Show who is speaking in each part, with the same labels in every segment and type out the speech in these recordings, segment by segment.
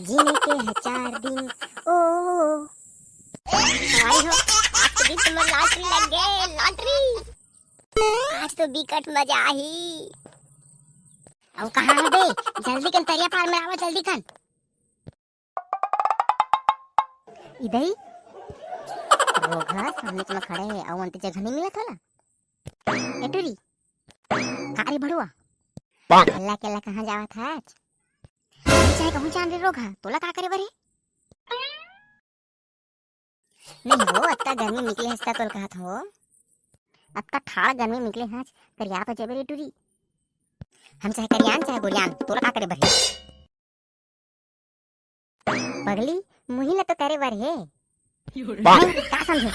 Speaker 1: जीने के है 4 दिन ओ हमारी हो आज तो भी तुम्हें लॉटरी लग गए लॉटरी। आज तो बिकट मजा आई। अब कहाँ है बे? जल्दी कन तरिया पार में आवा जल्दी कन। इधर ही रोगा सामने तुम खड़े है और अंत जगह नहीं मिला थाला एटूरी कारी भड़ुआ अल्लाह के अल्लाह कहाँ जावा था आज चाहे कहूँ चांद रे रोगा तोला का करे बरे नहीं हो अत्ता गर्मी निकले हस्ता तोल कहा था अत्ता ठाड़ गर्मी निकले हाज करिया पर जबरे टूरी हम चाहे करियान चाहे बुरियान तोला का करे बरे पगली मुही न तो करे बर है का समझे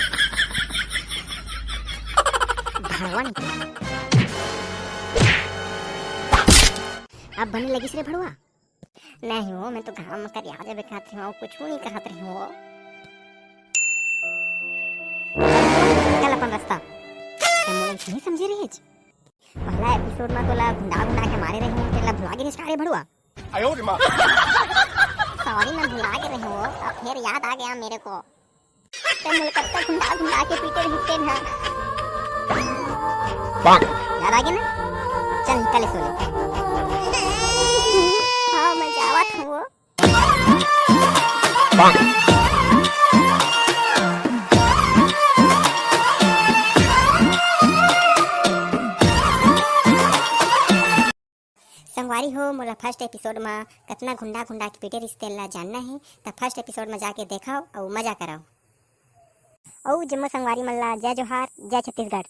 Speaker 1: भगवान अब बनने लगी रे भड़ुआ नहीं हो मैं तो गाँव में करिया जब खाती हूँ कुछ नहीं कहत रही हूँ चल अपन रास्ता मुझे नहीं समझे रही पहला एपिसोड में तोला गुंडा गुंडा के मारे रही हूँ तेला भुला के सारे भड़ुआ सॉरी मैं भुला के रही हूँ अब फिर याद आ गया मेरे को ते मुझे कब तक गुंडा गुंडा के पीटे हिस्से ना याद आ गया ना चल निकल सोने हाँ मैं जावत हूँ संगवारी हो मोला फर्स्ट एपिसोड में कितना गुंडा गुंडा के पीटे रिश्ते ला जानना है तो फर्स्ट एपिसोड में जाके देखाओ और मजा कराओ और जम्मू संगवारी मल्ला जय जोहार जय छत्तीसगढ़।